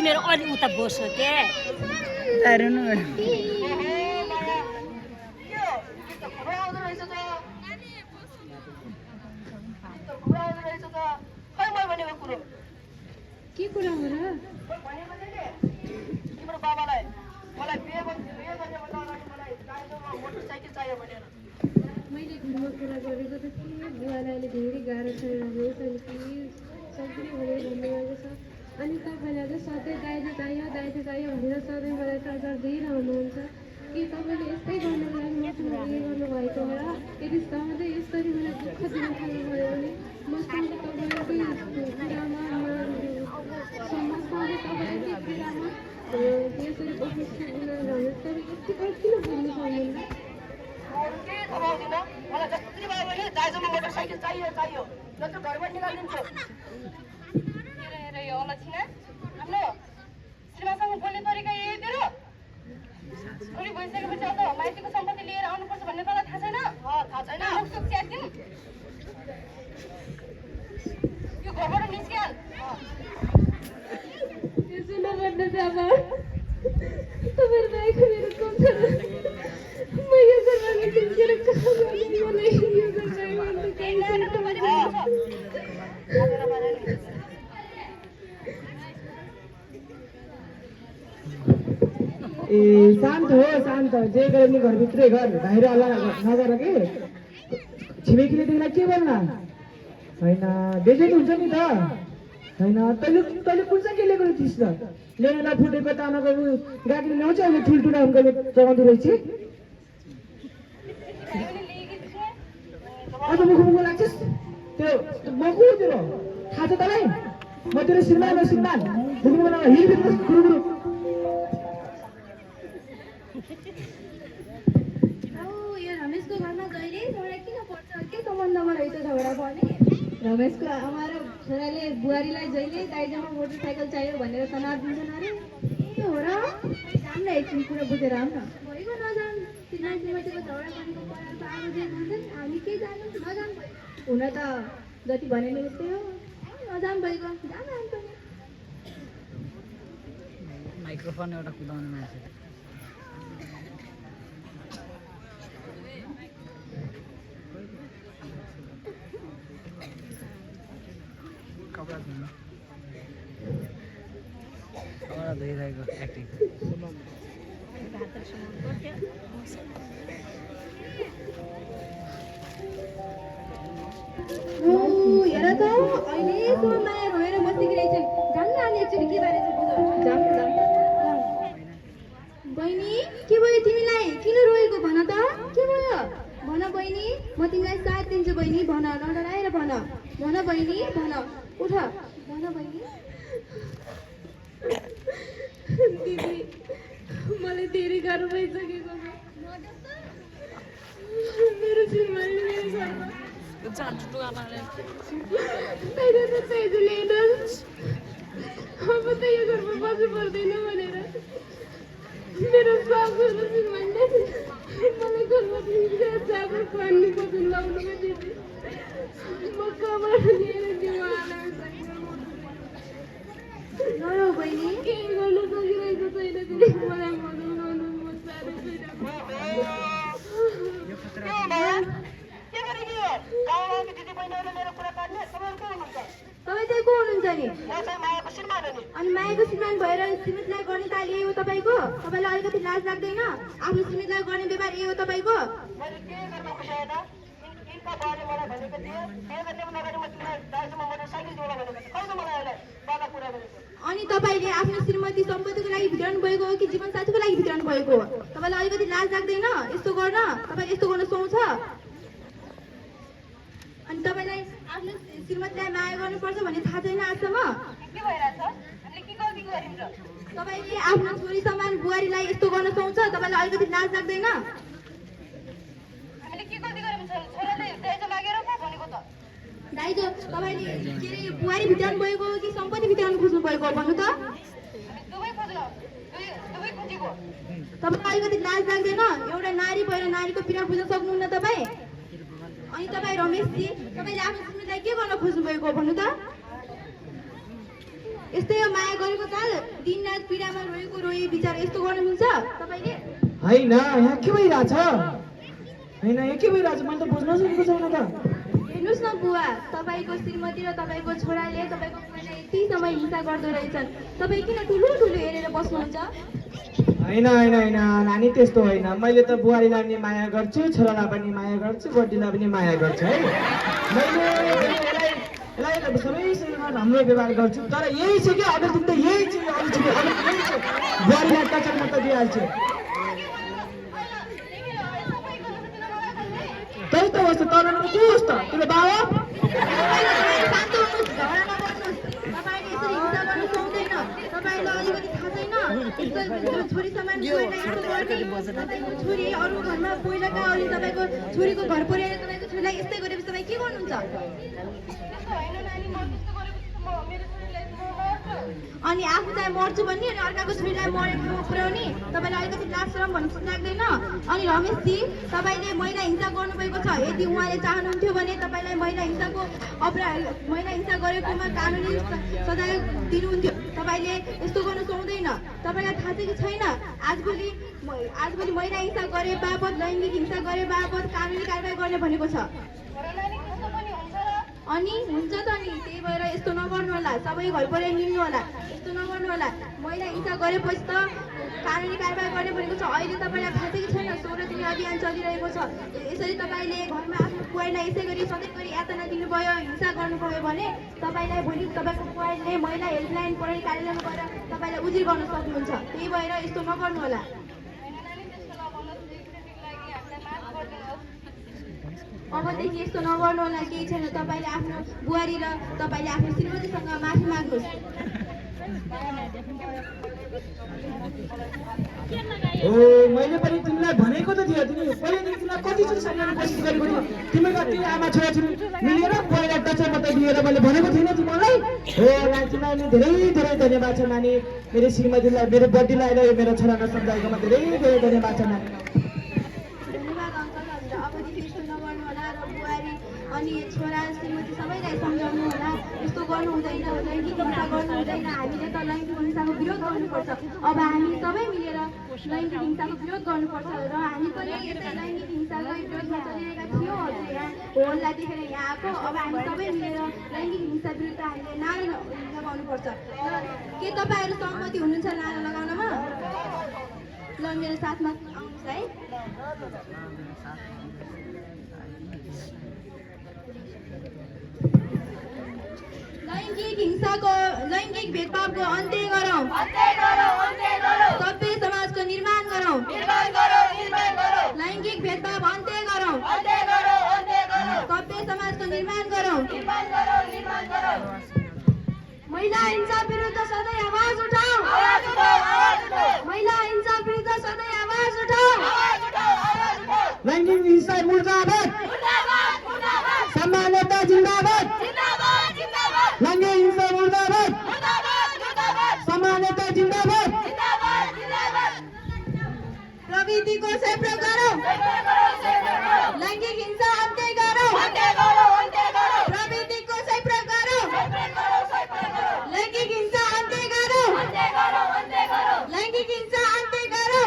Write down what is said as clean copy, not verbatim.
तिमीहरू अलि उता बस्यो के हेर्नु के कुरा हो र तिम्रो बाबालाई मलाई बिहे गर्ने भन्दा अगाडि मलाई दाइजोमा मोटरसाइकल चाहियो भनेर मैले घरमा कुरा गरेको त के बुवालाई अहिले धेरै गाह्रो छ सक्ने भनेर भन्नुभएको छ अनि तपाईँलाई चाहिँ सधैँ दाइजो चाहियो भनेर सधैँ मलाई टर्चर दिइरहनुहुन्छ कि तपाईँले यस्तै गर्नुको लागि मसँग उयो गर्नुभएको हो र यदि सधैँ यसरी मलाई दुःख दिन थाल्नुभयो भने मसँग तपाईँकै कुरामा समाजमा तपाईँले के कुरामा यसरी बस्नु सक्नुहुन्न तर यति किन बुझ्नु सक्नुहुन्न के दबाउँदिन मलाई जति भयो भने दाइजोमा मोटरसाइकल चाहियो नत्र घरबाट निकालिदिन्छु हेर यो अलक्षिना हाम्रो श्रीमासँग बोल्ने तरिका यही तेरो छोरी भइसकेपछि अब माइतीको सम्पत्ति लिएर आउनुपर्छ भन्ने तँलाई थाहा छैन मुखसुख च्यातिन् यो घरबाट निस्किहाल यसो नगर्नु बाबा तपाईँहरू भाइको मेरो कम छ म यो घरमा निस्केर कहाँ जाने मलाई यो ए शान्त हो शान्त जे गरे नि घरभित्रै घर बाहिर हल्ला नगर कि छिमेकीले तिमीलाई के भन्ला होइन बेजोत हुन्छ नि त होइन तैँले कुन चाहिँ के लिएको थिइस् त लेनेलाई फुटेको तामाको गाडीले ल्याउँछ अहिले ठुल्ठुला अङ्कले चलाउँदो रहेछ अझ मुख लाग्छस् त्यो म को तेरो थाहा छ तँलाई म तेरो श्रीमान हो श्रीमान मुख हिल गुरु यो रमेशको घरमा जहिले झगडा किन पर्छ के सम्बन्धमा रहेछ झगडा पर्ने रमेशको आमा र छोराले बुहारीलाई जहिले दाइजोमा मोटरसाइकल चाहियो भनेर तनाव दिन्छन् अरे के हो र राम्रो एकछिन कुरा बुझेर आउँ न भइगयो नजान श्रीमातीको झगडा गरेको पराल त आगो जे भन्छन् हामी के जानु नजान भयो हुन त जति भने नि उस्तै हो नजान भइगयो जान अन्त माइक्रोफोन एउटा कुदाउने मान्छे कपडा धोइरहेको एक्टिङ हेर त अहिलेसम्म माया भएर बसेकी रहेछन् जान्न अनि एकचोटि के बारे बहिनी के भयो तिमीलाई किन रोएको भन त के भयो भन बहिनी म तिमीलाई साथ दिन्छु बहिनी भन नडराएर भन बहिनी भन उठ भन बहिनी दिदी मलाई धेरै गाह्रो भइसकेको छ मेरो श्रीमानले मेरो घरमा अब त यो घरमा बस्नु पर्दैन भनेर मेरो सासू र श्रीमानले मलाई घरमा चाकर पानी बदल लाउनुको दिदी म कबाट लिएर दिउँ नरो बहिनी के गर्नु सकिरहेको छैन दिदी मलाई मदत गर्नु म साह्रै तपाईँ चाहिँ को हुनुहुन्छ नि अनि मायाको श्रीमान भएर श्रीमतीलाई गर्ने ताल यही हो तपाईँको तपाईँलाई अलिकति लाज लाग्दैन आफ्नो श्रीमतीलाई गर्ने व्यवहार यही हो तपाईँको अनि तपाईँले आफ्नो श्रीमती सम्पत्तिको लागि भित्राउनु भएको हो कि जीवनसाथीको लागि भित्राउनु भएको हो तपाईँलाई अलिकति लाज लाग्दैन यस्तो गर्न तपाईँले यस्तो गर्न सुहाउँछ अनि तपाईँलाई आफ्नो श्रीमतीलाई माया गर्नुपर्छ भन्ने थाहा छैन आजसम्म तपाईँले आफ्नो छोरी समान बुहारीलाई यस्तो गर्न सुहाउँछ तपाईँलाई अलिकति लाज लाग्दैन दाइजो तपाईँले के अरे बुहारी भित्राउनु भएको हो कि सम्पत्ति भित्राउनु खोज्नु भएको हो भन्नु त तपाईँलाई अलिकति लाज लाग्दैन एउटा नारी भएर नारीको पीडा बुझ्न सक्नुहुन्न तपाईँ अनि तपाईँ रमेशजी तपाईँले आफ्नो श्रीमतीलाई के गर्न खोज्नु भएको हो भन्नु त यस्तै हो माया गरेको चाल दिनरात पीडामा रोएको रोए विचार यस्तो गर्नु मिल्छ तपाईँले? होइन यहाँ के भइरहेछ? होइन यहाँ के भइरहेछ? मैले त बुझ्न सकेको छैन त। हेर्नुहोस् न बुवा, तपाईँको श्रीमती र तपाईँको छोराले तपाईँको बुवालाई यति समय हिंसा गर्दो रहेछन्। तपाईँ किन ठुलो ठुलो हेरेर बस्नुहुन्छ? होइन होइन होइन नानी, त्यस्तो होइन। मैले त बुहारीलाई पनि माया गर्छु, छोरालाई पनि माया गर्छु, बड्डीलाई पनि माया गर्छु है। मैले यसलाई सबैसँग राम्रो व्यवहार गर्छु। तर यही छ कि अरू दिन त यही छ, अरू छ कि अरू यही छ। बुहारीलाई टचर मात्र दिइहाल्छु। त्यही त होस् त, तर को होस् त? तिम्रो बाबा? शान्त हुनुहोस्, झगडा नगर्नुहोस्। तपाईँले यसरी हिंसा गर्नु पाउँदैन। तपाईँलाई अलिकति थाहा छैन? यस्तो छोरी समान छोरीलाई यस्तो गर्ने, तपाईँको छोरी अरू घरमा पहिलाका अरू तपाईँको छोरीको घर परिवारले तपाईँको छोरीलाई यस्तै गरेपछि तपाईँ के गर्नुहुन्छ? अनि आफू चाहिँ मर्छु भन्ने अनि अर्काको छोरीलाई मरेको पुर्याउने तपाईँलाई अलिकति लाज शरम भन्नु लाग्दैन? अनि रमेशजी, तपाईँले महिला हिंसा गर्नुभएको छ। यदि उहाँले चाहनुहुन्थ्यो भने तपाईँलाई महिला हिंसा गरेकोमा कानुनी सजाय दिनुहुन्थ्यो। तपाईँले यस्तो गर्नु पाउँदैन। तपाईँलाई थाहा छ कि छैन? आजभोलि महिला हिंसा गरे बापत, लैङ्गिक हिंसा गरे बापत कानुनी कारवाही गर्ने भनेको छ। अनि हुन्छ त नि, त्यही भएर यस्तो नगर्नु होला। सबै घर परिवार मिल्नु होला, यस्तो नगर्नु होला। महिला हिंसा गरेपछि त कानुनी कारवाही गर्ने भनेको छ। अहिले तपाईँलाई थाहा छ कि छैन? 16 दिने अभियान चलिरहेको छ। यसरी तपाईँले घरमा आफ्नो बुहारीलाई यसै गरी सधैँ गरी यातना दिनुभयो, हिंसा गर्नुभयो भने तपाईँलाई भोलि तपाईँको बुहारीले महिला हेल्पलाइन प्रहरी कार्यालयमा गएर तपाईँलाई उजिर गर्न सक्नुहुन्छ। त्यही भएर यस्तो नगर्नु होला। अबदेखि यस्तो नगर्नु होला, केही छैन। तपाईँले आफ्नो बुहारी र तपाईँले आफ्नो श्रीमतीसँग माफी माग्नुहोस्। हो, मैले पनि तिमीलाई भनेको त थियो। तिमी पहिलेदेखि तिमीलाई कतिचोटि सम्झाउनु कोसिस गरेको थिएँ। तिमी कति आमा छोराछोरी मिलेर बुहारीलाई टचर मात्रै दिएर मैले भनेको थिएन तिमीलाई? हो, तिमीलाई नि धेरै धेरै धन्यवाद छ नानी। मेरो श्रीमतीलाई, मेरो बड्डीलाई र मेरो छोरालाई सम्झाएकोमा धेरै धेरै धन्यवाद छ नानी। धन्यवाद अङ्कल। हजुर अबदेखि यस्तो नगर्नु होला र बुहारी अनि छोरा श्रीमती सबैलाई सम्झाउनु होला। यस्तो गर्नु हुँदैन, लैङ्गिक हिंसा गर्नु हुँदैन। हामीले त लैङ्गिक हिंसाको विरोध गर्नुपर्छ। अब हामी सबै मिलेर लैङ्गिक हिंसाको विरोध गर्नुपर्छ र हामी पनि यसै लैङ्गिक हिंसाको विरोधमा चलिरहेका थियौँ। हजुर यहाँ होल्ला देखेर यहाँ आएको। अब हामी सबै मिलेर लैङ्गिक हिंसा विरुद्ध हामीले नारा लगाउनुपर्छ। र के तपाईँहरू सहमति हुनुहुन्छ नारा लगाउनमा? ल मेरो साथमा आउनुहोस् है। लैङ्गिक भेदभावको अन्त्य गरौँ। सभ्य समाजको निर्माण गरौँ। लैङ्गिक भेदभाव अन्त्य गरौँ। सभ्य समाजको निर्माण गरौँ। महिला हिंसा विरुद्ध सधैँ आवाज उठाऊ। महिला हिंसा विरुद्ध सधैँ आवाज उठाऊ। लैङ्गिक हिंसा मुर्दाबाद, समानता जिन्दाबाद। लैङ्गिक हिंसा मुर्दाबाद, समानता जिन्दाबाद। प्रविधिको सही प्रयोग गरौँ। लैङ्गिक हिंसा अन्त्य गरौँ। प्रविधिको सही प्रयोग गरौँ। लैङ्गिक हिंसा अन्त्य गरौँ। लैङ्गिक हिंसा अन्त्य गरौँ।